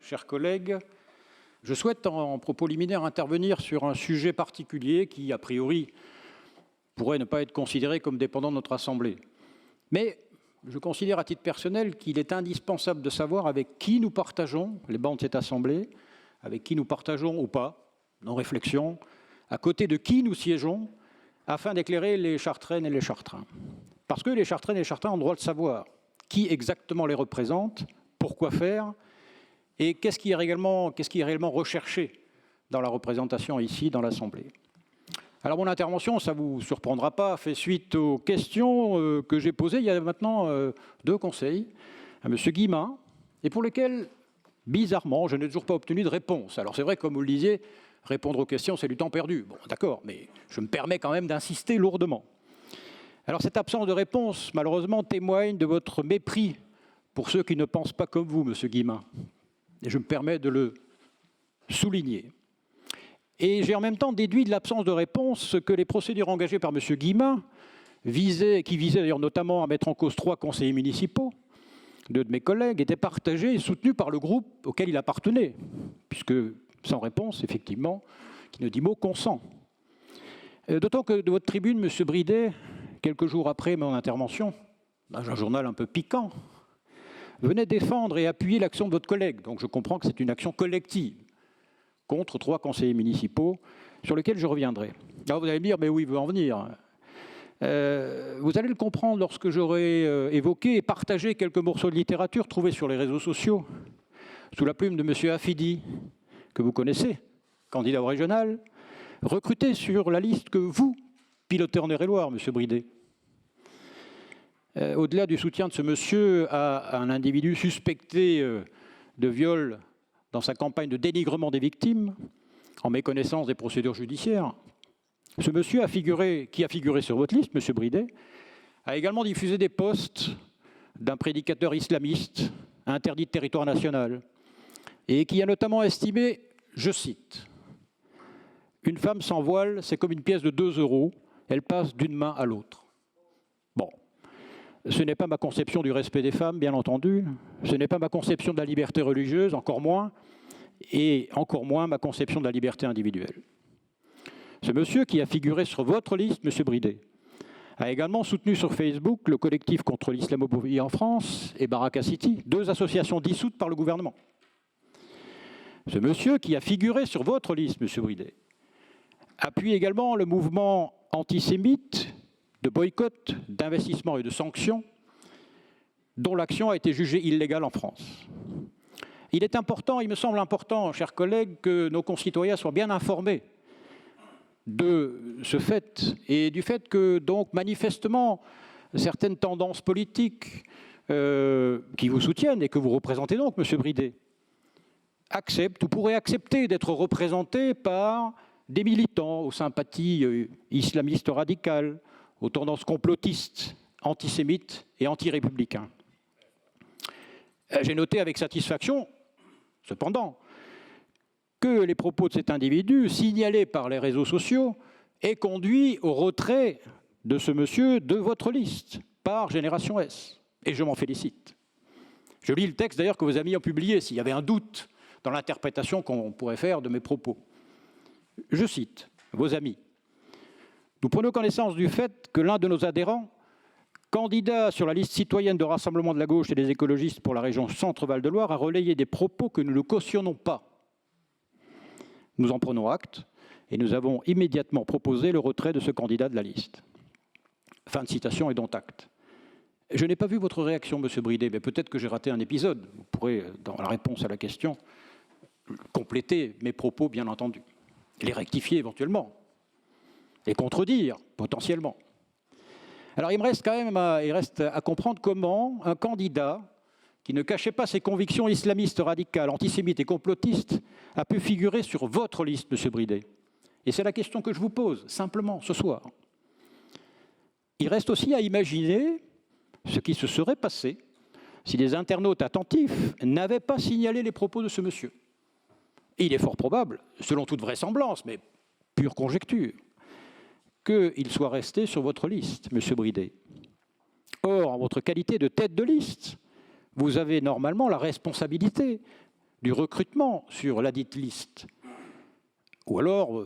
chers collègues, je souhaite en propos liminaire intervenir sur un sujet particulier qui, a priori, pourrait ne pas être considéré comme dépendant de notre Assemblée. Mais je considère à titre personnel qu'il est indispensable de savoir avec qui nous partageons les bancs de cette Assemblée, avec qui nous partageons ou pas nos réflexions, à côté de qui nous siégeons, afin d'éclairer les Chartraines et les Chartrains. Parce que les Chartraines et les Chartrains ont le droit de savoir qui exactement les représente, pourquoi faire, et qu'est-ce qui est réellement recherché dans la représentation ici, dans l'Assemblée. Alors mon intervention, ça ne vous surprendra pas, fait suite aux questions que j'ai posées il y a maintenant 2 conseils à M. Guillemin, et pour lesquels, bizarrement, je n'ai toujours pas obtenu de réponse. Alors c'est vrai, comme vous le disiez, répondre aux questions, c'est du temps perdu. Bon, d'accord, mais je me permets quand même d'insister lourdement. Alors cette absence de réponse, malheureusement, témoigne de votre mépris pour ceux qui ne pensent pas comme vous, M. Guillemin. Et je me permets de le souligner. Et j'ai en même temps déduit de l'absence de réponse que les procédures engagées par M. Guillemin, qui visaient d'ailleurs notamment à mettre en cause 3 conseillers municipaux, 2 de mes collègues, étaient partagées et soutenues par le groupe auquel il appartenait, puisque sans réponse, effectivement, qui ne dit mot consent. D'autant que de votre tribune, M. Bridet, quelques jours après mon intervention, dans un journal un peu piquant, venait défendre et appuyer l'action de votre collègue. Donc je comprends que c'est une action collective contre 3 conseillers municipaux sur lesquels je reviendrai. Alors vous allez me dire, mais où il veut en venir. Vous allez le comprendre lorsque j'aurai évoqué et partagé quelques morceaux de littérature trouvés sur les réseaux sociaux, sous la plume de M. Affidi, que vous connaissez, candidat au régional, recruté sur la liste que vous pilotez en Eure-et-Loir, M. Bridet. Au-delà du soutien de ce monsieur à un individu suspecté de viol dans sa campagne de dénigrement des victimes, en méconnaissance des procédures judiciaires, ce monsieur qui a figuré sur votre liste, M. Bridet, a également diffusé des posts d'un prédicateur islamiste interdit de territoire national et qui a notamment estimé, je cite, « Une femme sans voile, c'est comme une pièce de 2 €, elle passe d'une main à l'autre. » Bon. Ce n'est pas ma conception du respect des femmes, bien entendu. Ce n'est pas ma conception de la liberté religieuse, encore moins. Et encore moins ma conception de la liberté individuelle. Ce monsieur qui a figuré sur votre liste, M. Bridet, a également soutenu sur Facebook le collectif contre l'islamophobie en France et Baraka City, 2 associations dissoutes par le gouvernement. Ce monsieur qui a figuré sur votre liste, M. Bridet, appuie également le mouvement antisémite de boycott, d'investissement et de sanctions, dont l'action a été jugée illégale en France. Il est important, il me semble important, chers collègues, que nos concitoyens soient bien informés de ce fait et du fait que, donc, manifestement, certaines tendances politiques qui vous soutiennent et que vous représentez donc, M. Bridet, acceptent ou pourraient accepter d'être représentés par des militants aux sympathies islamistes radicales, aux tendances complotistes, antisémites et anti-républicains. J'ai noté avec satisfaction, cependant, que les propos de cet individu, signalés par les réseaux sociaux, aient conduit au retrait de ce monsieur de votre liste, par Génération S. Et je m'en félicite. Je lis le texte d'ailleurs que vos amis ont publié, s'il y avait un doute dans l'interprétation qu'on pourrait faire de mes propos. Je cite vos amis. Nous prenons connaissance du fait que l'un de nos adhérents, candidat sur la liste citoyenne de Rassemblement de la gauche et des écologistes pour la région Centre-Val de Loire, a relayé des propos que nous ne cautionnons pas. Nous en prenons acte et nous avons immédiatement proposé le retrait de ce candidat de la liste. Fin de citation et dont acte. Je n'ai pas vu votre réaction, M. Bridet, mais peut-être que j'ai raté un épisode. Vous pourrez, dans la réponse à la question, compléter mes propos, bien entendu, les rectifier éventuellement, les contredire potentiellement. Alors il me reste quand même à comprendre comment un candidat qui ne cachait pas ses convictions islamistes radicales, antisémites et complotistes a pu figurer sur votre liste, M. Bridet. Et c'est la question que je vous pose, simplement, ce soir. Il reste aussi à imaginer ce qui se serait passé si les internautes attentifs n'avaient pas signalé les propos de ce monsieur. Et il est fort probable, selon toute vraisemblance, mais pure conjecture, qu'il soit resté sur votre liste, M. Bridet. Or, en votre qualité de tête de liste, vous avez normalement la responsabilité du recrutement sur ladite liste? Ou alors,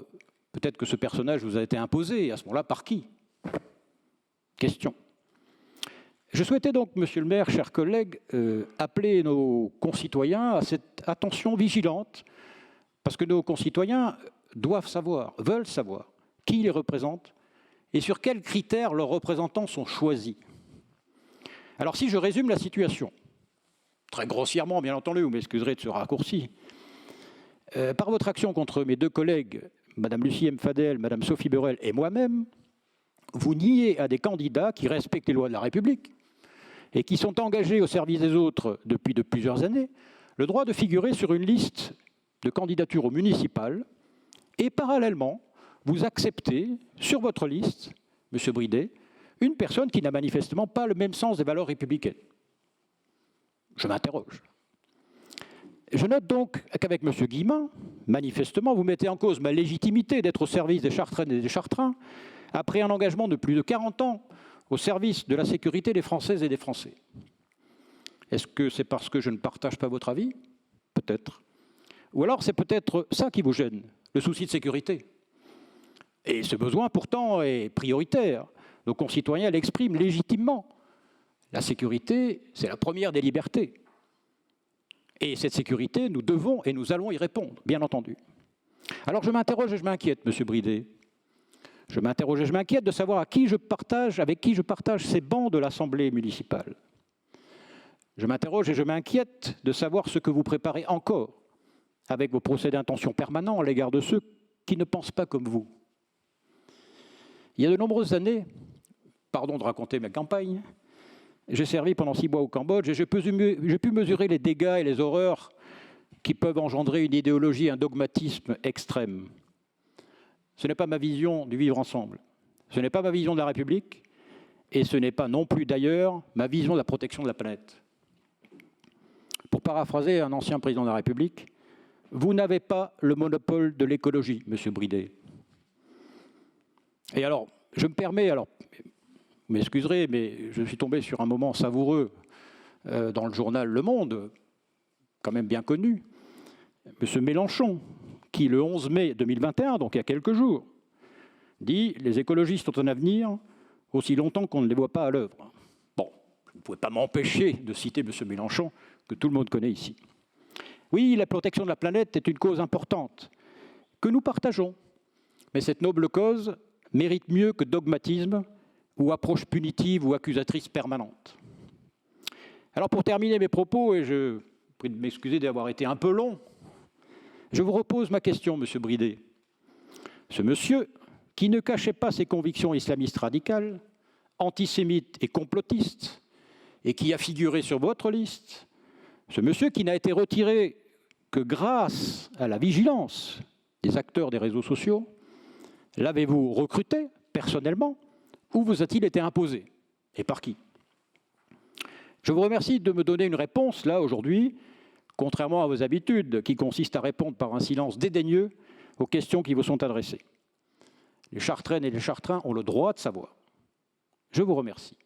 peut-être que ce personnage vous a été imposé, et à ce moment-là, par qui? Question. Je souhaitais donc, Monsieur le maire, chers collègues, appeler nos concitoyens à cette attention vigilante, parce que nos concitoyens doivent savoir, veulent savoir, qui les représente et sur quels critères leurs représentants sont choisis. Alors si je résume la situation, très grossièrement bien entendu, vous m'excuserez de ce raccourci, par votre action contre mes deux collègues, Madame Lucie M. Fadel, Madame Sophie Borel et moi-même, vous niez à des candidats qui respectent les lois de la République et qui sont engagés au service des autres depuis de plusieurs années, le droit de figurer sur une liste de candidature au municipal, et parallèlement, vous acceptez sur votre liste, Monsieur Bridet, une personne qui n'a manifestement pas le même sens des valeurs républicaines. Je m'interroge. Je note donc qu'avec M. Guillemin, manifestement, vous mettez en cause ma légitimité d'être au service des Chartraines et des Chartrains, après un engagement de plus de 40 ans au service de la sécurité des Françaises et des Français. Est-ce que c'est parce que je ne partage pas votre avis? Peut-être. Ou alors c'est peut-être ça qui vous gêne, le souci de sécurité. Et ce besoin pourtant est prioritaire. Nos concitoyens l'expriment légitimement. La sécurité, c'est la première des libertés. Et cette sécurité, nous devons et nous allons y répondre, bien entendu. Alors je m'interroge et je m'inquiète, Monsieur Bridet. Je m'interroge et je m'inquiète de savoir avec qui je partage ces bancs de l'Assemblée municipale. Je m'interroge et je m'inquiète de savoir ce que vous préparez encore avec vos procès d'intention permanents à l'égard de ceux qui ne pensent pas comme vous. Il y a de nombreuses années, pardon de raconter ma campagne, j'ai servi pendant 6 mois au Cambodge et j'ai pu mesurer les dégâts et les horreurs qui peuvent engendrer une idéologie, un dogmatisme extrême. Ce n'est pas ma vision du vivre ensemble, ce n'est pas ma vision de la République et ce n'est pas non plus d'ailleurs ma vision de la protection de la planète. Pour paraphraser un ancien président de la République, vous n'avez pas le monopole de l'écologie, Monsieur Bridet. Et alors, je me permets, vous m'excuserez, mais je suis tombé sur un moment savoureux dans le journal Le Monde, quand même bien connu, M. Mélenchon, qui le 11 mai 2021, donc il y a quelques jours, dit « Les écologistes ont un avenir aussi longtemps qu'on ne les voit pas à l'œuvre ». Bon, je ne pouvais pas m'empêcher de citer M. Mélenchon, que tout le monde connaît ici. Oui, la protection de la planète est une cause importante, que nous partageons, mais cette noble cause mérite mieux que dogmatisme ou approche punitive ou accusatrice permanente. Alors pour terminer mes propos, et je prie de m'excuser d'avoir été un peu long, je vous repose ma question, Monsieur Bridet. Ce monsieur, qui ne cachait pas ses convictions islamistes radicales, antisémites et complotistes, et qui a figuré sur votre liste, ce monsieur qui n'a été retiré que grâce à la vigilance des acteurs des réseaux sociaux, l'avez-vous recruté personnellement ou vous a-t-il été imposé? Et par qui? Je vous remercie de me donner une réponse, là, aujourd'hui, contrairement à vos habitudes, qui consistent à répondre par un silence dédaigneux aux questions qui vous sont adressées. Les Chartraines et les Chartrains ont le droit de savoir. Je vous remercie.